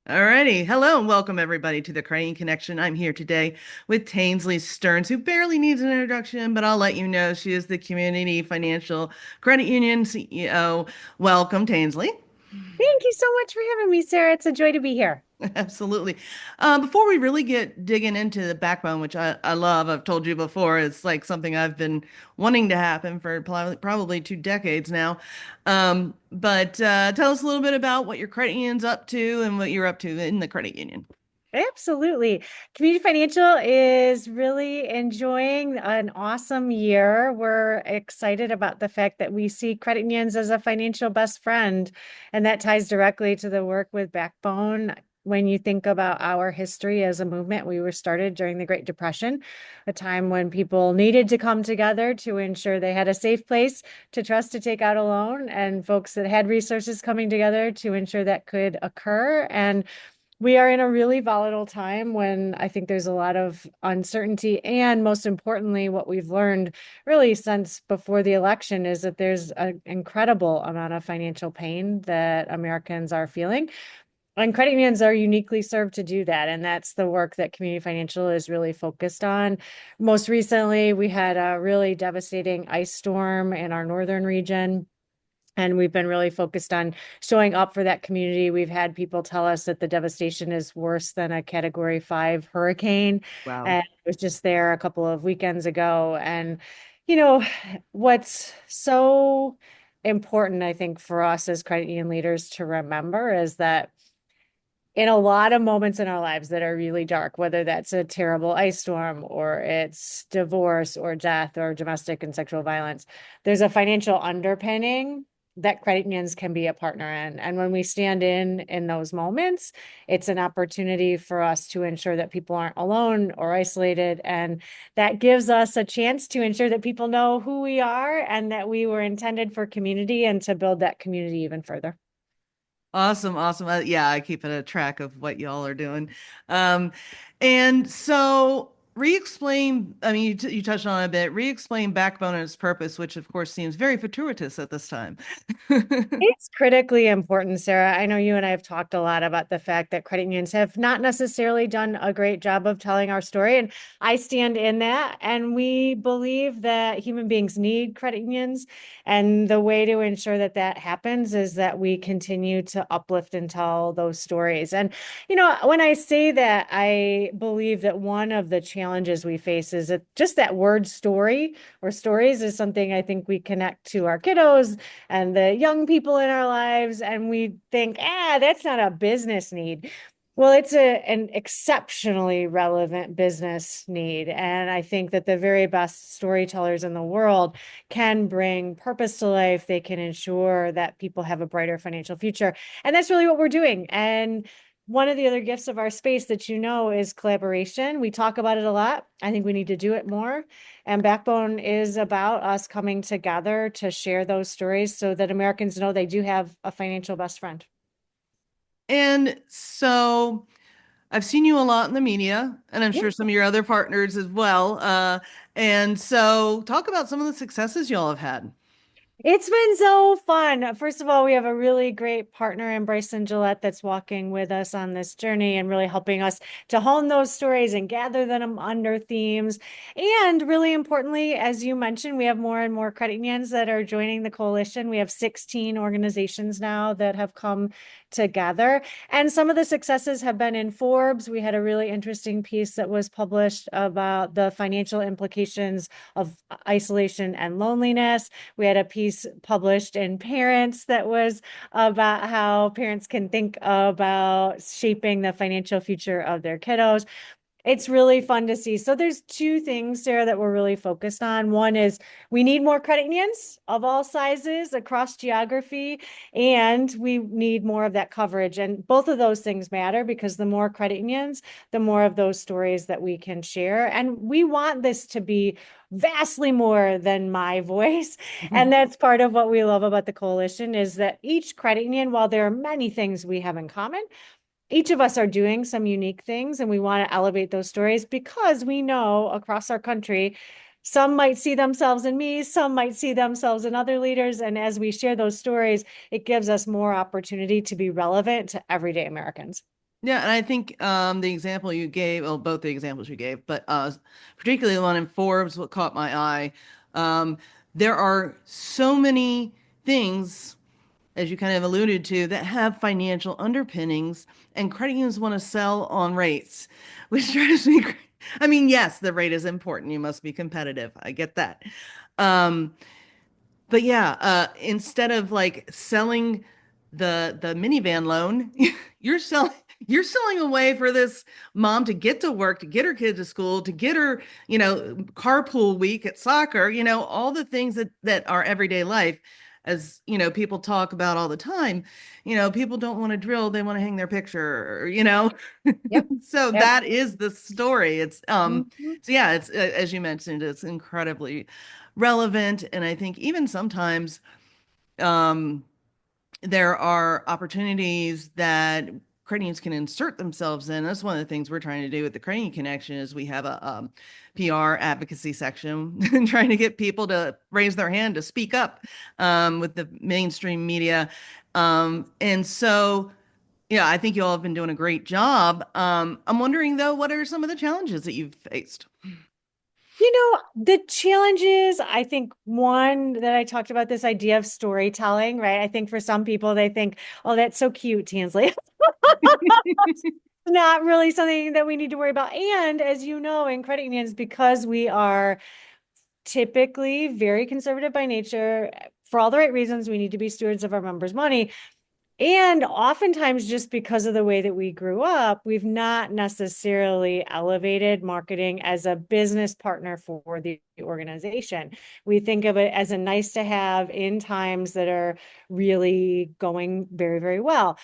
Alrighty. Hello and welcome everybody to the Credit Union Connection. I'm here today with Tansley Stearns, who barely needs an introduction, but I'll let you know she is the Community Financial Credit Union CEO. Welcome, Tansley. Thank you so much for having me, Sarah. It's a joy to be here. Absolutely. Before we really get digging into the backbone, which I love, I've told you before, it's like something I've been wanting to happen for probably 2 decades now. But tell us a little bit about what your credit union's up to and what you're up to in the credit union. Absolutely. Community Financial is really enjoying an awesome year. We're excited about the fact that we see credit unions as a financial best friend, and that ties directly to the work with Backbone. When you think about our history as a movement, we were started during the Great Depression, a time when people needed to come together to ensure they had a safe place to trust to take out a loan, and folks that had resources coming together to ensure that could occur. And we are in a really volatile time when I think there's a lot of uncertainty. And most importantly, what we've learned really since before the election is that there's an incredible amount of financial pain that Americans are feeling. And credit unions are uniquely served to do that. And that's the work that Community Financial is really focused on. Most recently, we had a really devastating ice storm in our northern region. And we've been really focused on showing up for that community. We've had people tell us that the devastation is worse than a Category 5 hurricane. Wow. And I was just there a couple of weekends ago. And, you know, what's so important, I think, for us as credit union leaders to remember is that in a lot of moments in our lives that are really dark, whether that's a terrible ice storm or it's divorce or death or domestic and sexual violence, there's a financial underpinning that credit unions can be a partner in. And when we stand in those moments, it's an opportunity for us to ensure that people aren't alone or isolated. And that gives us a chance to ensure that people know who we are and that we were intended for community and to build that community even further. Awesome, awesome. Yeah, I keep a track of what y'all are doing. Um, and so re-explain, I mean, you touched on it a bit, re-explain backbone and its purpose, which of course seems very fortuitous at this time. It's critically important, Sarah. I know you and I have talked a lot about the fact that credit unions have not necessarily done a great job of telling our story. And I stand in that. And we believe that human beings need credit unions. And the way to ensure that that happens is that we continue to uplift and tell those stories. And, when I say that, I believe that one of the challenges we face is that just that word story or stories is something I think we connect to our kiddos and the young people in our lives, and we think, that's not a business need. Well, it's an exceptionally relevant business need. And I think that the very best storytellers in the world can bring purpose to life. They can ensure that people have a brighter financial future. And that's really what we're doing. And one of the other gifts of our space that is collaboration. We talk about it a lot. I think we need to do it more. And Backbone is about us coming together to share those stories so that Americans know they do have a financial best friend. And so I've seen you a lot in the media, and I'm Yeah. sure some of your other partners as well. And so talk about some of the successes y'all have had. It's been so fun. First of all, we have a really great partner in Bryson Gillette that's walking with us on this journey and really helping us to hone those stories and gather them under themes. And really importantly, as you mentioned, we have more and more credit unions that are joining the coalition. We have 16 organizations now that have come together. And some of the successes have been in Forbes. We had a really interesting piece that was published about the financial implications of isolation and loneliness. We had a piece published in Parents that was about how parents can think about shaping the financial future of their kiddos. It's really fun to see. So there's two things, Sarah, that we're really focused on. One is we need more credit unions of all sizes across geography, and we need more of that coverage. And both of those things matter because the more credit unions, the more of those stories that we can share. And we want this to be vastly more than my voice. And that's part of what we love about the coalition is that each credit union, while there are many things we have in common, each of us are doing some unique things, and we want to elevate those stories because we know across our country, some might see themselves in me, some might see themselves in other leaders. And as we share those stories, it gives us more opportunity to be relevant to everyday Americans. Yeah, and I think the example you gave, well, both the examples you gave, but particularly the one in Forbes, what caught my eye. Um, there are so many things, as you kind of alluded to, that have financial underpinnings, and credit unions want to sell on rates, which drives me crazy. I mean, yes, the rate is important. You must be competitive. I get that. Um, but yeah, instead of like selling the minivan loan, you're selling you're selling a way for this mom to get to work, to get her kid to school, to get her, carpool week at soccer, all the things that are everyday life. As people talk about all the time, people don't want to drill, they want to hang their picture. Yep. So Yep. that is the story. It's Mhm. so yeah, it's as you mentioned, it's incredibly relevant. And I think even sometimes um, there are opportunities that credit unions can insert themselves in. That's one of the things we're trying to do with the Credit Union Connection is we have a PR advocacy section trying to get people to raise their hand to speak up with the mainstream media. And so, yeah, I think you all have been doing a great job. I'm wondering though, what are some of the challenges that you've faced? The challenges, I think one that I talked about this idea of storytelling, right? I think for some people, they think, oh, that's so cute, Tansley. Not really something that we need to worry about. And as you know, in credit unions, because we are typically very conservative by nature, for all the right reasons, we need to be stewards of our members' money. And oftentimes, just because of the way that we grew up, we've not necessarily elevated marketing as a business partner for the organization. We think of it as a nice to have in times that are really going very, very well.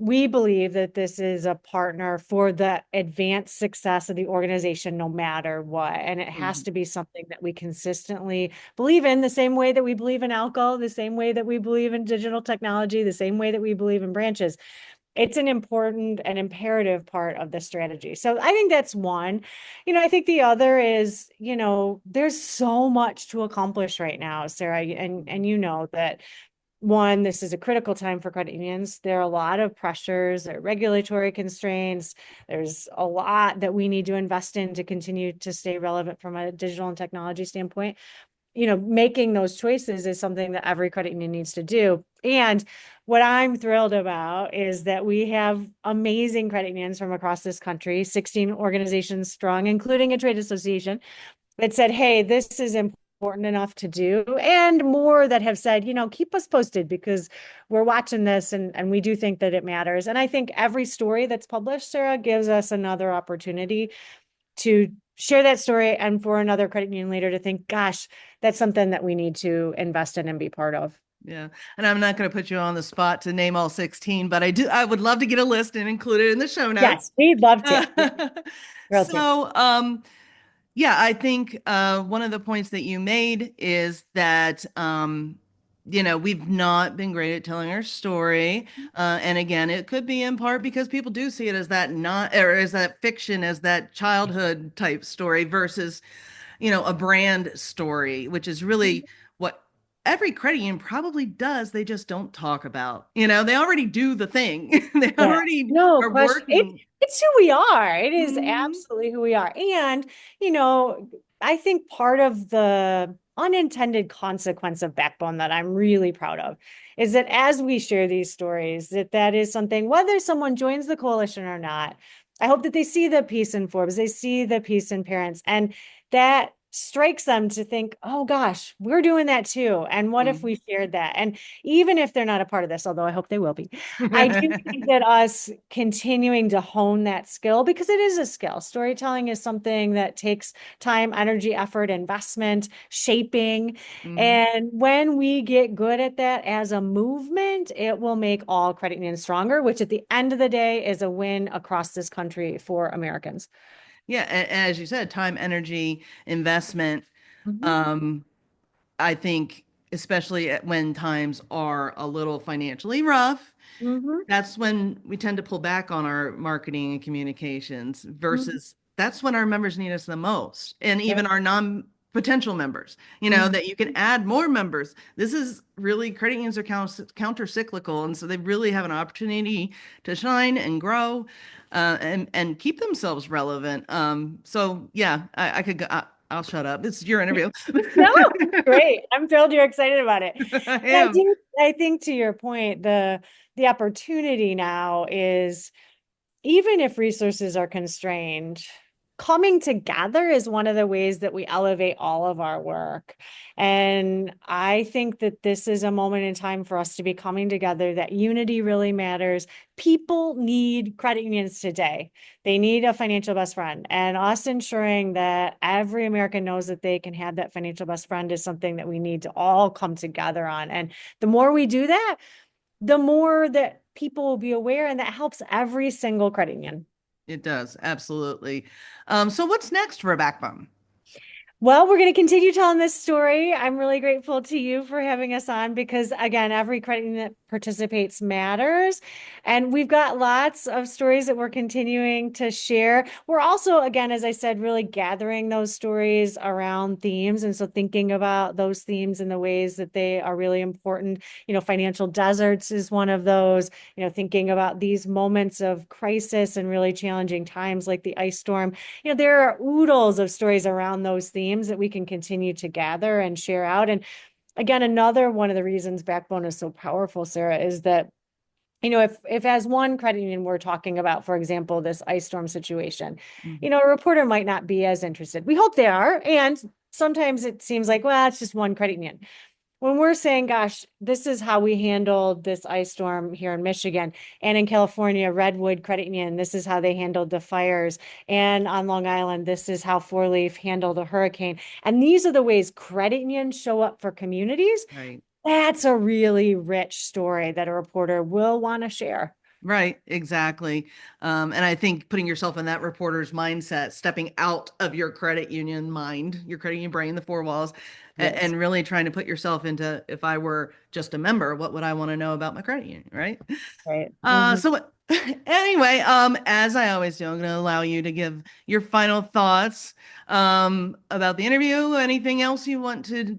We believe that this is a partner for the advanced success of the organization, no matter what. And it has Mhm. to be something that we consistently believe in, the same way that we believe in alcohol, the same way that we believe in digital technology, the same way that we believe in branches. It's an important and imperative part of the strategy. So I think that's one. I think the other is, there's so much to accomplish right now, Sarah, and you know that one, this is a critical time for credit unions. There are a lot of pressures, there are regulatory constraints. There's a lot that we need to invest in to continue to stay relevant from a digital and technology standpoint. Making those choices is something that every credit union needs to do. And what I'm thrilled about is that we have amazing credit unions from across this country, 16 organizations strong, including a trade association that said, hey, this is important enough to do, and more that have said, keep us posted because we're watching this and we do think that it matters. And I think every story that's published, Sarah, gives us another opportunity to share that story and for another credit union leader to think, gosh, that's something that we need to invest in and be part of. Yeah. And I'm not going to put you on the spot to name all 16, but I would love to get a list and include it in the show notes. Yes, we'd love to. Uh, Thrilled to. so, yeah, I think one of the points that you made is that, we've not been great at telling our story. And again, it could be in part because people do see it as that not, or as that fiction, as that childhood type story versus, a brand story, which is really what every credit union probably does. They just don't talk about, they already do the thing. They Yes, already no are question. working. It's who we are. It is Mhm. absolutely who we are. And, you know, I think part of the unintended consequence of Backbone that I'm really proud of is that as we share these stories, that is something, whether someone joins the coalition or not, I hope that they see the piece in Forbes, they see the piece in Parents, and that strikes them to think, oh gosh, we're doing that too. And what if Mhm. we shared that? And even if they're not a part of this, although I hope they will be, I do think that us continuing to hone that skill, because it is a skill. Storytelling is something that takes time, energy, effort, investment, shaping. Mhm. And when we get good at that as a movement, it will make all credit unions stronger, which at the end of the day is a win across this country for Americans. Yeah, and as you said, time, energy, investment. Mhm. Um, I think, especially when times are a little financially rough, Mhm. that's when we tend to pull back on our marketing and communications Mhm. versus that's when our members need us the most. And Yep. even our non potential members, Mhm. that you can add more members. This is really, credit unions are counter cyclical. And so they really have an opportunity to shine and grow and keep themselves relevant. So yeah, I could go, I'll shut up. This is your interview. No, great. I'm thrilled you're excited about it. I And am. I think to your point, the opportunity now is even if resources are constrained, coming together is one of the ways that we elevate all of our work. And I think that this is a moment in time for us to be coming together, that unity really matters. People need credit unions today. They need a financial best friend. And us ensuring that every American knows that they can have that financial best friend is something that we need to all come together on. And the more we do that, the more that people will be aware, and that helps every single credit union. It does, absolutely. So what's next for Backbone? Well, we're going to continue telling this story. I'm really grateful to you for having us on because, again, every credit union that participates matters. And we've got lots of stories that we're continuing to share. We're also, again, as I said, really gathering those stories around themes. And so thinking about those themes in the ways that they are really important. Financial deserts is one of those, thinking about these moments of crisis and really challenging times like the ice storm. There are oodles of stories around those themes that we can continue to gather and share out. And again, another one of the reasons Backbone is so powerful, Sarah, is that if as one credit union we're talking about, for example, this ice storm situation, Mhm. a reporter might not be as interested. We hope they are. And sometimes it seems like, well, it's just one credit union. When we're saying, gosh, this is how we handled this ice storm here in Michigan and in California, Redwood Credit Union, this is how they handled the fires. And on Long Island, this is how Four Leaf handled a hurricane. And these are the ways credit unions show up for communities. Right. That's a really rich story that a reporter will want to share. Right, exactly. And I think putting yourself in that reporter's mindset, stepping out of your credit union mind, your credit union brain, the four walls, Yes. and really trying to put yourself into, if I were just a member, what would I want to know about my credit union, right? Right. Uh, Mhm. so anyway, as I always do, I'm going to allow you to give your final thoughts about the interview. Anything else you want to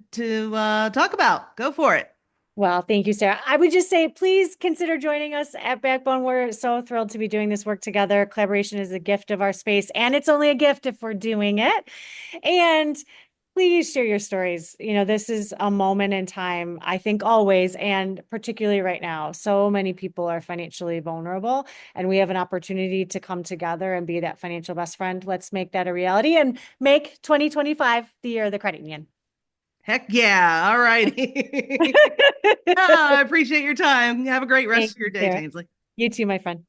talk about? Go for it. Well, thank you, Sarah. I would just say, please consider joining us at Backbone. We're so thrilled to be doing this work together. Collaboration is a gift of our space, and it's only a gift if we're doing it. And please share your stories. This is a moment in time, I think always, and particularly right now. So many people are financially vulnerable, and we have an opportunity to come together and be that financial best friend. Let's make that a reality and make 2025 the year of the credit union. Heck yeah. All righty. I appreciate your time. Have a great rest Thank of your you, day, Sarah. Tansley. You too, my friend.